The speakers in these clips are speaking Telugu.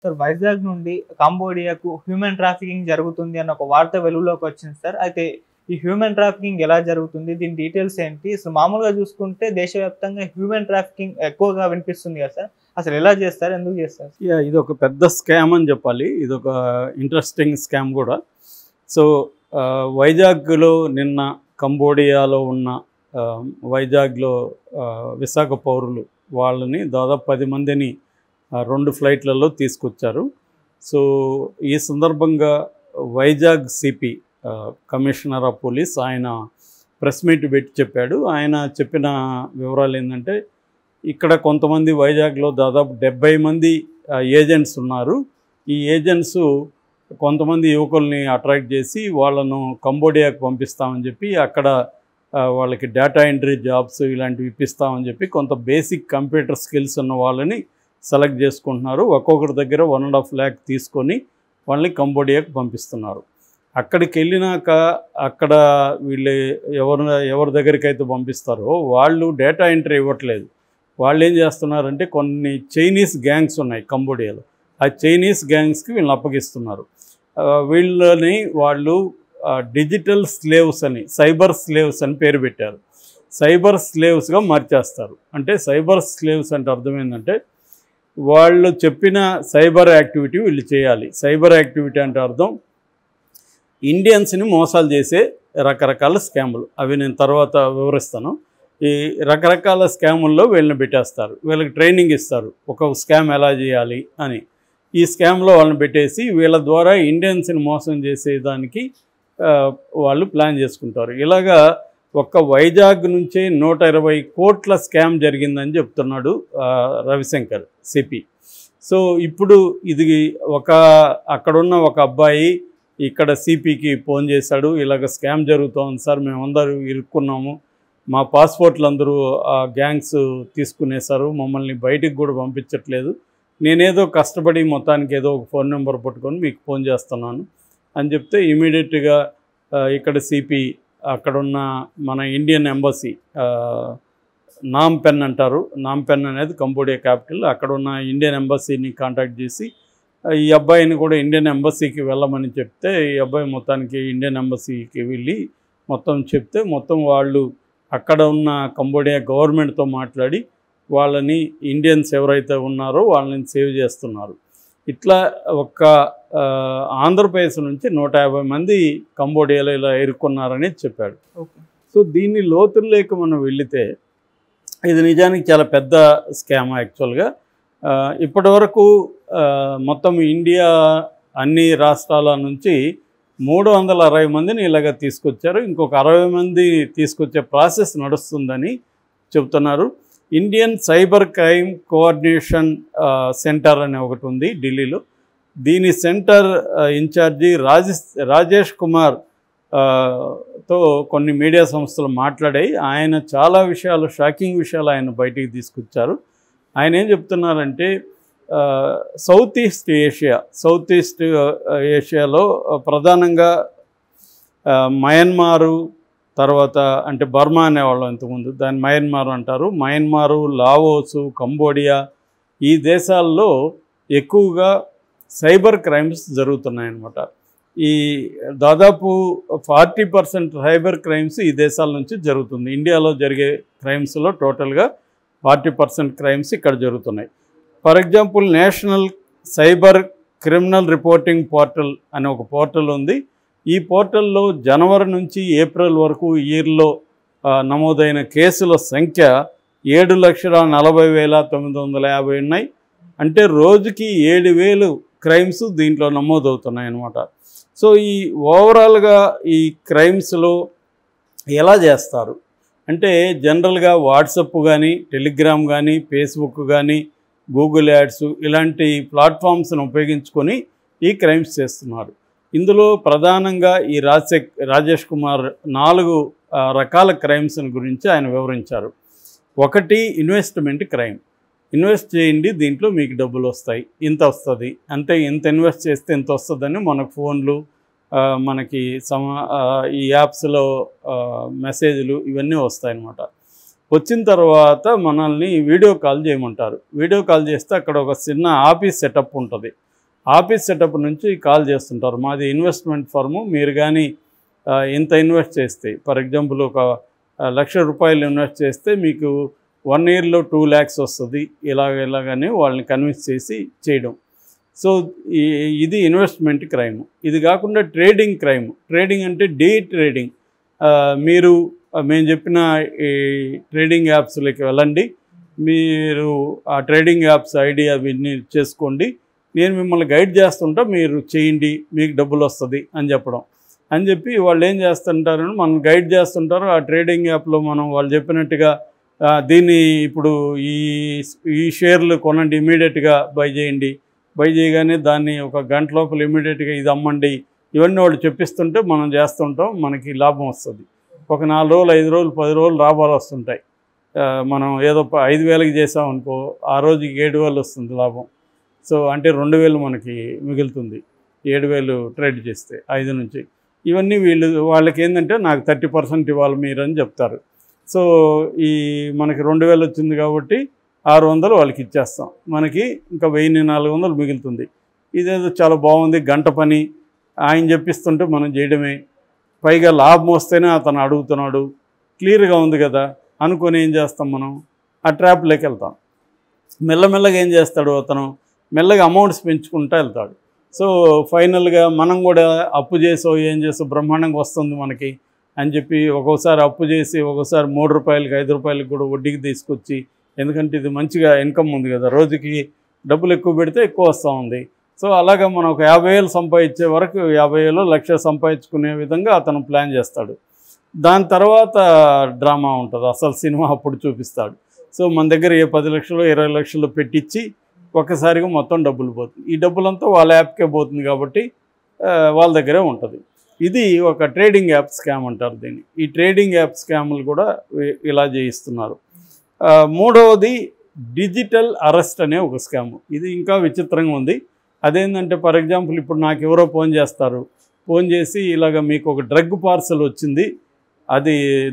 సార్ వైజాగ్ నుండి కంబోడియాకు హ్యూమన్ ట్రాఫికింగ్ జరుగుతుంది అన్న ఒక వార్త వెలుగులోకి వచ్చింది సార్. అయితే ఈ హ్యూమన్ ట్రాఫికింగ్ ఎలా జరుగుతుంది? దీని డీటెయిల్స్ ఏంటి? అసలు మామూలుగా చూసుకుంటే దేశవ్యాప్తంగా హ్యూమన్ ట్రాఫికింగ్ ఎక్కువగా వినిపిస్తుంది కదా సార్. అసలు ఎలా చేస్తారు? ఎందుకు చేస్తారు? ఇది ఒక పెద్ద స్కామ్ అని చెప్పాలి. ఇది ఒక ఇంట్రెస్టింగ్ స్కామ్ కూడా. సో వైజాగ్లో నిన్న కంబోడియాలో ఉన్న వైజాగ్లో విశాఖ పౌరులు వాళ్ళని దాదాపు 10 మందిని 2 ఫ్లైట్లలో తీసుకొచ్చారు. సో ఈ సందర్భంగా Vizag CP commissioner of police ఆయన ప్రెస్ మీట్ పెట్టి చెప్పాడు. ఆయన చెప్పిన వివరాలు ఏంటంటే, ఇక్కడ కొంతమంది వైజాగ్లో దాదాపు 70 మంది ఏజెంట్స్ ఉన్నారు. ఈ ఏజెంట్స్ కొంతమంది యువకుల్ని అట్రాక్ట్ చేసి వాళ్ళను కంబోడియాకు పంపిస్తామని చెప్పి అక్కడ వాళ్ళకి డేటా ఎంట్రీ జాబ్స్ ఇలాంటివి ఇప్పిస్తామని చెప్పి కొంత బేసిక్ కంప్యూటర్ స్కిల్స్ ఉన్న వాళ్ళని సెలెక్ట్ చేసుకుంటున్నారు. ఒక్కొక్కరి దగ్గర 1.5 lakh తీసుకొని వాళ్ళని కంబోడియాకు పంపిస్తున్నారు. అక్కడికి వెళ్ళినాక అక్కడ వీళ్ళు ఎవరి దగ్గరికి అయితే పంపిస్తారో వాళ్ళు డేటా ఎంట్రీ ఇవ్వట్లేదు. వాళ్ళు ఏం చేస్తున్నారంటే, కొన్ని చైనీస్ గ్యాంగ్స్ ఉన్నాయి కంబోడియాలో, ఆ చైనీస్ గ్యాంగ్స్కి వీళ్ళని అప్పగిస్తున్నారు. వీళ్ళని వాళ్ళు డిజిటల్ స్లేవ్స్ అని, సైబర్ స్లేవ్స్ అని పేరు పెట్టారు. సైబర్ స్లేవ్స్గా మార్చేస్తారు. అంటే సైబర్ స్లేవ్స్ అంటే అర్థం ఏంటంటే, వాళ్ళు చెప్పిన సైబర్ యాక్టివిటీ వీళ్ళు చేయాలి. సైబర్ యాక్టివిటీ అంటే అర్థం ఇండియన్స్ని మోసాలు చేసే రకరకాల స్కాములు. అవి నేను తర్వాత వివరిస్తాను. ఈ రకరకాల స్కాముల్లో వీళ్ళని పెట్టేస్తారు. వీళ్ళకి ట్రైనింగ్ ఇస్తారు, ఒక స్కామ్ ఎలా చేయాలి అని. ఈ స్కామ్లో వాళ్ళని పెట్టేసి వీళ్ళ ద్వారా ఇండియన్స్ని మోసం చేసేదానికి వాళ్ళు ప్లాన్ చేసుకుంటారు. ఇలాగా ఒక్క వైజాగ్ నుంచే 120 కోట్ల స్కామ్ జరిగిందని చెప్తున్నాడు రవిశంకర్ సిపి. సో ఇప్పుడు ఇది అక్కడున్న ఒక అబ్బాయి ఇక్కడ సిపికి ఫోన్ చేశాడు. ఇలాగ స్కామ్ జరుగుతోంది సార్, మేమందరూ ఇరుక్కున్నాము, మా పాస్పోర్ట్లు అందరూ ఆ గ్యాంగ్స్ తీసుకునేశారు, మమ్మల్ని బయటికి కూడా పంపించట్లేదు, నేనేదో కష్టపడి మొత్తానికి ఏదో ఒక ఫోన్ నెంబర్ పట్టుకొని మీకు ఫోన్ చేస్తున్నాను అని చెప్తే ఇమీడియట్గా ఇక్కడ సిపి అక్కడున్న మన ఇండియన్ ఎంబసీ, నాంపెన్ అంటారు, నాంపెన్ అనేది కంబోడియా క్యాపిటల్, అక్కడున్న ఇండియన్ ఎంబసీని కాంటాక్ట్ చేసి ఈ అబ్బాయిని కూడా ఇండియన్ ఎంబసీకి వెళ్ళమని చెప్తే, ఈ అబ్బాయి మొత్తానికి ఇండియన్ ఎంబసీకి వెళ్ళి మొత్తం చెప్తే, మొత్తం వాళ్ళు అక్కడ ఉన్న కంబోడియా గవర్నమెంట్తో మాట్లాడి వాళ్ళని ఇండియన్స్ ఎవరైతే ఉన్నారో వాళ్ళని సేవ్ చేస్తున్నారు. ఇట్లా ఆంధ్రప్రదేశ్ నుంచి 150 మంది కంబోడియాలో ఇలా ఇరుక్కున్నారని చెప్పాడు. సో దీన్ని లోతుల్లోకి మనం వెళితే ఇది నిజానికి చాలా పెద్ద స్కామ్. యాక్చువల్గా ఇప్పటి వరకు మొత్తం ఇండియా అన్ని రాష్ట్రాల నుంచి 360 మందిని ఇలాగ తీసుకొచ్చారు. ఇంకొక 60 మంది తీసుకొచ్చే ప్రాసెస్ నడుస్తుందని చెబుతున్నారు. Indian cyber crime coordination centre అనే ఒకటి ఉంది ఢిల్లీలో. దీని సెంటర్ ఇన్ఛార్జి రాజేష్ కుమార్ తో కొన్ని మీడియా సంస్థలు మాట్లాడాయి. ఆయన చాలా విషయాలు, షాకింగ్ విషయాలు ఆయన బయటికి తీసుకొచ్చారు. ఆయన ఏం చెప్తున్నారంటే, సౌత్ ఈస్ట్ ఏషియాలో ప్రధానంగా మయన్మారు, తర్వాత అంటే బర్మా అనేవాళ్ళం ఇంతకుముందు, దాన్ని మయన్మారు అంటారు. మయన్మారు, లావోసు, కంబోడియా ఈ దేశాల్లో ఎక్కువగా సైబర్ క్రైమ్స్ జరుగుతున్నాయన్నమాట. ఈ దాదాపు 40% సైబర్ క్రైమ్స్ ఈ దేశాల నుంచి జరుగుతుంది. ఇండియాలో జరిగే క్రైమ్స్లో టోటల్గా 40% క్రైమ్స్ ఇక్కడ జరుగుతున్నాయి. For example, national cyber criminal reporting portal అనే ఒక పోర్టల్ ఉంది. ఈ పోర్టల్లో జనవరి నుంచి ఏప్రిల్ వరకు ఇయర్లో నమోదైన కేసుల సంఖ్య 7,40,950 ఉన్నాయి. అంటే రోజుకి 7,000 క్రైమ్స్ దీంట్లో నమోదవుతున్నాయి అన్నమాట. సో ఈ ఓవరాల్గా ఈ క్రైమ్స్లో ఎలా చేస్తారు అంటే, జనరల్గా వాట్సప్ కానీ, టెలిగ్రామ్ కానీ, ఫేస్బుక్ కానీ, గూగుల్ యాడ్స్ ఇలాంటి ప్లాట్ఫామ్స్ను ఉపయోగించుకొని ఈ క్రైమ్స్ చేస్తున్నారు. ఇందులో ప్రధానంగా ఈ రాజేష్ కుమార్ 4 రకాల క్రైమ్స్ గురించి ఆయన వివరించారు. ఒకటి, ఇన్వెస్ట్మెంట్ క్రైమ్. ఇన్వెస్ట్ చేయండి, దీంట్లో మీకు డబ్బులు వస్తాయి, ఇంత వస్తుంది, అంటే ఇంత ఇన్వెస్ట్ చేస్తే ఇంత వస్తుందని మనకు ఫోన్లు, మనకి ఈ యాప్స్లో మెసేజ్లు ఇవన్నీ వస్తాయన్నమాట. వచ్చిన తర్వాత మనల్ని వీడియో కాల్ చేయమంటారు. వీడియో కాల్ చేస్తే అక్కడ ఒక చిన్న ఆఫీస్ సెటప్ ఉంటుంది. ఆఫీస్ సెటప్ నుంచి కాల్ చేస్తుంటారు, మాది ఇన్వెస్ట్మెంట్ ఫర్ము, మీరు కానీ ఇంత ఇన్వెస్ట్ చేస్తే, ఫర్ ఎగ్జాంపుల్ ఒక ₹1,00,000 ఇన్వెస్ట్ చేస్తే మీకు 1 ఇయర్లో 2 lakhs వస్తుంది, ఇలాగని వాళ్ళని కన్విన్స్ చేసి చేయడం. సో ఇది ఇన్వెస్ట్మెంట్ క్రైమ్. ఇది కాకుండా ట్రేడింగ్ క్రైమ్. ట్రేడింగ్ అంటే డే ట్రేడింగ్. మీరు మేము చెప్పిన ఈ ట్రేడింగ్ యాప్స్లోకి వెళ్ళండి, మీరు ఆ ట్రేడింగ్ యాప్స్ ఐడి అవన్నీ చేసుకోండి, నేను మిమ్మల్ని గైడ్ చేస్తుంటా, మీరు చేయండి, మీకు డబ్బులు వస్తుంది అని చెప్పడం. అని చెప్పి వాళ్ళు ఏం చేస్తుంటారని మనం గైడ్ చేస్తుంటారు. ఆ ట్రేడింగ్ యాప్లో మనం వాళ్ళు చెప్పినట్టుగా దీన్ని ఇప్పుడు ఈ షేర్లు కొనండి, ఇమీడియట్గా బై చేయండి, బై చేయగానే దాన్ని ఒక గంట లోపల ఇమీడియట్గా ఇది అమ్మండి, ఇవన్నీ వాళ్ళు చెప్పిస్తుంటే మనం చేస్తుంటాం, మనకి లాభం వస్తుంది. ఒక 4 రోజులు 5 రోజులు 10 రోజులు లాభాలు వస్తుంటాయి. మనం ఏదో 5,000కి చేసామనుకో, ఆ రోజుకి 7,000 వస్తుంది లాభం. సో అంటే 2,000 మనకి మిగులుతుంది 7,000 ట్రేడ్ చేస్తే 5 నుంచి. ఇవన్నీ వాళ్ళకి ఏంటంటే నాకు 30% ఇవ్వాలి మీరు అని చెప్తారు. సో మనకి 2,000 వచ్చింది కాబట్టి 600 వాళ్ళకి ఇచ్చేస్తాం, మనకి ఇంకా 1,400 మిగులుతుంది. ఇదేదో చాలా బాగుంది, గంట పని, ఆయన చెప్పిస్తుంటే మనం చేయడమే, పైగా లాభం వస్తేనే అతను అడుగుతున్నాడు, క్లియర్గా ఉంది కదా అనుకొని ఏం చేస్తాం, మనం ఆ ట్రాప్లోకి వెళ్తాం. మెల్లమెల్లగా ఏం చేస్తాడు అతను, మెల్లగా అమౌంట్స్ పెంచుకుంటూ వెళ్తాడు. సో ఫైనల్గా మనం కూడా అప్పు చేసో ఏం చేసో బ్రహ్మాండంగా వస్తుంది మనకి అని చెప్పి ఒక్కోసారి అప్పు చేసి ఒక్కోసారి ₹3, ₹5 కూడా వడ్డీకి తీసుకొచ్చి, ఎందుకంటే ఇది మంచిగా ఇన్కమ్ ఉంది కదా, రోజుకి డబ్బులు ఎక్కువ పెడితే ఎక్కువ వస్తూ ఉంది. సో అలాగా మనం ఒక 50,000 సంపాదించే వరకు 50,000 1,00,000 సంపాదించుకునే విధంగా అతను ప్లాన్ చేస్తాడు. దాని తర్వాత డ్రామా ఉంటుంది, అసలు సినిమా అప్పుడు చూపిస్తాడు. సో మన దగ్గర 10 లక్షలు 20 లక్షలు పెట్టించి ఒక్కసారిగా మొత్తం డబ్బులు పోతుంది. ఈ డబ్బులంతా వాళ్ళ యాప్కే పోతుంది కాబట్టి వాళ్ళ దగ్గరే ఉంటుంది. ఇది ఒక ట్రేడింగ్ యాప్ స్కామ్ అంటారు దీన్ని. ఈ ట్రేడింగ్ యాప్ స్కామ్లు కూడా ఇలా చేయిస్తున్నారు. మూడవది డిజిటల్ అరెస్ట్ అనే ఒక స్కామ్. ఇది ఇంకా విచిత్రంగా ఉంది. అదేంటంటే ఫర్ ఎగ్జాంపుల్ ఇప్పుడు నాకు ఎవరో ఫోన్ చేస్తారు, ఫోన్ చేసి ఇలాగ మీకు ఒక డ్రగ్ పార్సల్ వచ్చింది,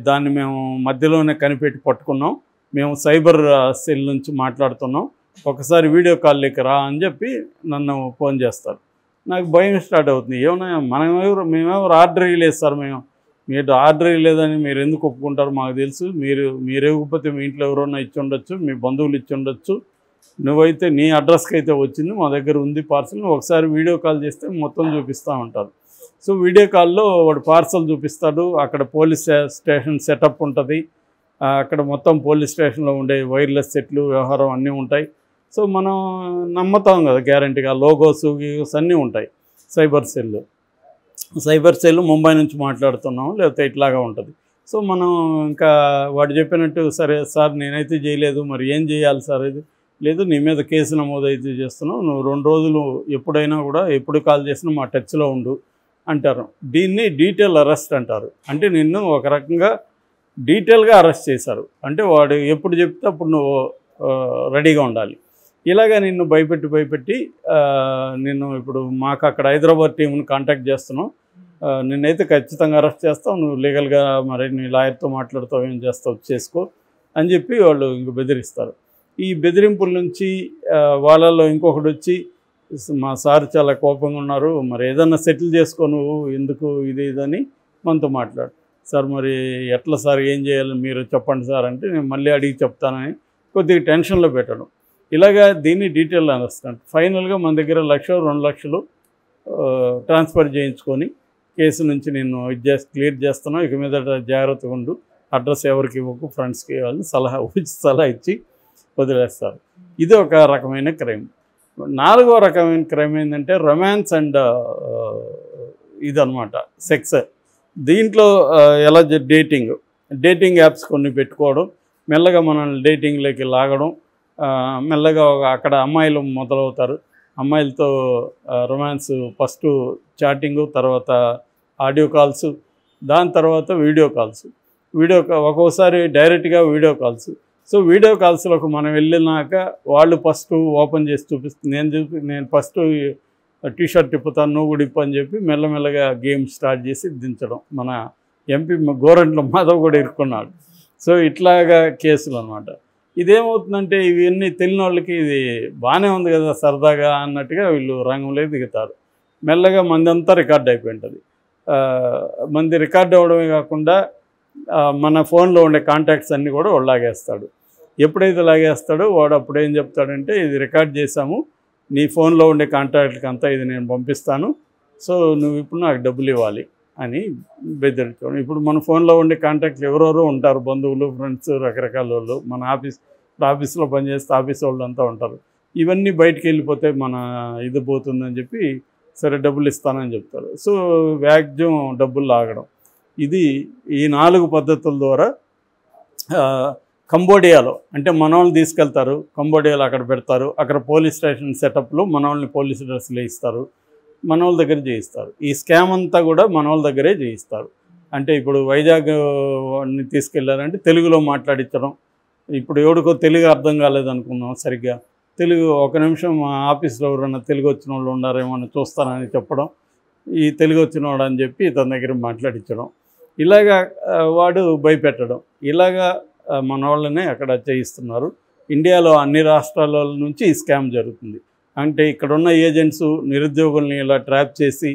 దాన్ని మేము మధ్యలోనే కనిపెట్టి పట్టుకున్నాం, మేము సైబర్ సెల్ నుంచి మాట్లాడుతున్నాం, ఒకసారి వీడియో కాల్లోకి రా అని చెప్పి నన్ను ఫోన్ చేస్తారు. నాకు భయం స్టార్ట్ అవుతుంది. ఏమన్నా మేమెవరు ఆర్డర్ ఇవ్వలేదు సార్, మీరు ఆర్డర్ ఇవ్వలేదని మీరు ఎందుకు ఒప్పుకుంటారు, మాకు తెలుసు, మీరు ఇవ్వకపోతే మీ ఇంట్లో ఎవరైనా ఇచ్చి ఉండొచ్చు, మీ బంధువులు ఇచ్చి ఉండొచ్చు, నువ్వైతే నీ అడ్రస్కి అయితే వచ్చింది, మా దగ్గర ఉంది పార్సల్, ఒకసారి వీడియో కాల్ చేస్తే మొత్తం చూపిస్తూ ఉంటారు. సో వీడియో కాల్లో వాడు పార్సల్ చూపిస్తాడు, అక్కడ పోలీస్ స్టేషన్ సెటప్ ఉంటుంది, అక్కడ మొత్తం పోలీస్ స్టేషన్లో ఉండే వైర్లెస్ సెట్లు వ్యవహారం అన్నీ ఉంటాయి. సో మనం నమ్ముతాం కదా గ్యారంటీగా, లోగోస్ అన్నీ ఉంటాయి. సైబర్ సెల్ ముంబై నుంచి మాట్లాడుతున్నాం లేకపోతే ఇట్లాగా ఉంటుంది. సో మనం ఇంకా వాడు చెప్పినట్టు సరే సార్ నేనైతే చేయలేదు, మరి ఏం చేయాలి సార్, ఇది లేదు నీ మీద కేసు నమోదైతే చేస్తున్నావు, నువ్వు 2 రోజులు ఎప్పుడైనా కూడా ఎప్పుడు కాల్ చేసినా మా టచ్లో ఉండు అంటారు. దీన్ని డీటెయిల్ అరెస్ట్ అంటారు. అంటే నిన్ను ఒక రకంగా డీటెయిల్గా అరెస్ట్ చేశారు, అంటే వాడు ఎప్పుడు చెప్తే అప్పుడు నువ్వు రెడీగా ఉండాలి. ఇలాగా నిన్ను భయపెట్టి నిన్ను ఇప్పుడు మాకు అక్కడ హైదరాబాద్ టీంని కాంటాక్ట్ చేస్తున్నావు, నిన్నైతే ఖచ్చితంగా అరెస్ట్ చేస్తావు, నువ్వు లీగల్గా మరి నీ లాయర్తో మాట్లాడుతావు, ఏం చేస్తావు చేసుకో అని చెప్పి వాళ్ళు ఇంక బెదిరిస్తారు. ఈ బెదిరింపుల నుంచి వాళ్ళల్లో ఇంకొకటి వచ్చి, మా సార్ చాలా కోపంగా ఉన్నారు, మరి ఏదన్నా సెటిల్ చేసుకో, నువ్వు ఎందుకు ఇదని మనతో మాట్లాడు. సార్ మరి ఎట్లా సార్, ఏం చేయాలి మీరు చెప్పండి సార్ అంటే, నేను మళ్ళీ అడిగి చెప్తానని కొద్దిగా టెన్షన్లో పెట్టడం. ఇలాగా దీన్ని డీటెయిల్ అరెస్ట్. ఫైనల్గా మన దగ్గర 1,00,000 2 లక్షలు ట్రాన్స్ఫర్ చేయించుకొని కేసు నుంచి నేను క్లియర్ చేస్తున్నాను, ఇక మీద జాగ్రత్తగా ఉండు, అడ్రస్ ఎవరికి ఇవ్వకు, ఫ్రెండ్స్కి ఇవ్వాలని సలహా ఇచ్చి వదిలేస్తారు. ఇది ఒక రకమైన క్రైమ్. 4వ రకమైన క్రైమ్ ఏంటంటే రొమాన్స్ అండ్ ఇదనమాట, సెక్స్. దీంట్లో ఎలా డేటింగ్ యాప్స్ కొన్ని పెట్టుకోవడం, మెల్లగా మనల్ని డేటింగ్లోకి లాగడం, మెల్లగా అక్కడ అమ్మాయిలు మొదలవుతారు, అమ్మాయిలతో రొమాన్స్, ఫస్ట్ చాటింగు, తర్వాత ఆడియో కాల్స్, దాని తర్వాత వీడియో కాల్స్, ఒక్కోసారి డైరెక్ట్గా వీడియో కాల్స్. సో వీడియో కాల్స్లోకి మనం వెళ్ళినాక వాళ్ళు ఫస్ట్ ఓపెన్ చేసి చూపిస్తుంది, నేను ఫస్ట్ టీషర్ట్ తిప్పుతాను, నువ్వు కూడా ఇప్పు అని చెప్పి మెల్లమెల్లగా గేమ్ స్టార్ట్ చేసి దించడం. మన ఎంపీ గోరంట్ల మాధవ్ కూడా ఇరుక్కున్నాడు. సో ఇట్లాగా కేసులు అనమాట. ఇదేమవుతుందంటే ఇవన్నీ తెలియని వాళ్ళకి ఇది బాగానే ఉంది కదా సరదాగా అన్నట్టుగా వీళ్ళు రంగంలో దిగుతారు. మెల్లగా మందంతా రికార్డ్ అయిపోయి ఉంటుంది. మంది రికార్డ్ అవ్వడమే కాకుండా మన ఫోన్లో ఉండే కాంటాక్ట్స్ అన్నీ కూడా వాడు లాగేస్తాడు. ఎప్పుడైతే లాగేస్తాడో వాడు అప్పుడు ఏం చెప్తాడంటే ఇది రికార్డ్ చేశాము, నీ ఫోన్లో ఉండే కాంటాక్ట్కి అంతా ఇది నేను పంపిస్తాను, సో నువ్వు ఇప్పుడు నాకు డబ్బులు ఇవ్వాలి అని బెదిరించడం. ఇప్పుడు మన ఫోన్లో ఉండే కాంటాక్ట్లు ఎవరెవరో ఉంటారు, బంధువులు, ఫ్రెండ్స్, రకరకాల వాళ్ళు, మన ఆఫీస్లో పనిచేస్తే ఆఫీస్ వాళ్ళు అంతా ఉంటారు. ఇవన్నీ బయటికి వెళ్ళిపోతే మన ఇది పోతుందని చెప్పి సరే డబ్బులు ఇస్తానని చెప్తారు. సో వ్యాజ్యం డబ్బులు లాగడం, ఇది ఈ 4 పద్ధతుల ద్వారా కంబోడియాలో అంటే మనోళ్ళని తీసుకెళ్తారు, కంబోడియాలో అక్కడ పెడతారు, అక్కడ పోలీస్ స్టేషన్ సెటప్లో మనోళ్ళని పోలీస్ డ్రెస్సులు వేయిస్తారు, మనోళ్ళ దగ్గర చేయిస్తారు. ఈ స్కామ్ అంతా కూడా మనోళ్ళ దగ్గరే చేయిస్తారు. అంటే ఇప్పుడు వైజాగ్ని తీసుకెళ్లారంటే తెలుగులో మాట్లాడించడం. ఇప్పుడు ఎవడికో తెలుగు అర్థం కాలేదనుకున్నాం సరిగ్గా, తెలుగు ఒక నిమిషం మా ఆఫీస్లో ఎవరైనా తెలుగు వచ్చిన వాళ్ళు ఉన్నారేమో అని చూస్తానని చెప్పడం, ఈ తెలుగు వచ్చిన వాడు అని చెప్పి తన దగ్గర మాట్లాడించడం, ఇలాగా వాడు భయపెట్టడం, ఇలాగా మన వాళ్ళనే అక్కడ చేయిస్తున్నారు. ఇండియాలో అన్ని రాష్ట్రాల నుంచి ఈ స్కామ్ జరుగుతుంది. అంటే ఇక్కడున్న ఏజెంట్స్ నిరుద్యోగుల్ని ఇలా ట్రాప్ చేసి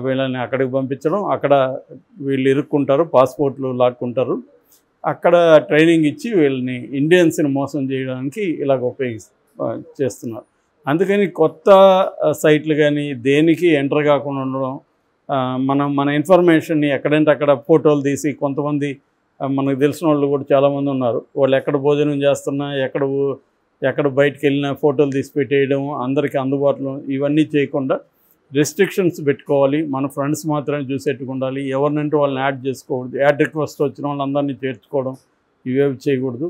వీళ్ళని అక్కడికి పంపించడం, అక్కడ వీళ్ళు ఇరుక్కుంటారు, పాస్పోర్ట్లు లాక్కుంటారు, అక్కడ ట్రైనింగ్ ఇచ్చి వీళ్ళని ఇండియన్స్ని మోసం చేయడానికి ఇలాగ చేస్తున్నారు. అందుకని కొత్త సైట్లు కానీ దేనికి ఎంటర్ కాకుండా ఉండడం, మన ఇన్ఫర్మేషన్ని ఎక్కడంటే అక్కడ ఫోటోలు తీసి, కొంతమంది మనకు తెలిసిన వాళ్ళు కూడా చాలామంది ఉన్నారు, వాళ్ళు ఎక్కడ భోజనం చేస్తున్నా ఎక్కడ బయటకు వెళ్ళినా ఫోటోలు తీసి పెట్టేయడం, అందరికీ అందుబాటులో, ఇవన్నీ చేయకుండా రెస్ట్రిక్షన్స్ పెట్టుకోవాలి. మన ఫ్రెండ్స్ మాత్రమే చూసేట్టుకు ఉండాలి, ఎవరినంటే వాళ్ళని యాడ్ చేసుకోకూడదు, యాడ్ రిక్వెస్ట్ వచ్చిన వాళ్ళందరినీ చేర్చుకోవడం, ఇవేవి చేయకూడదు.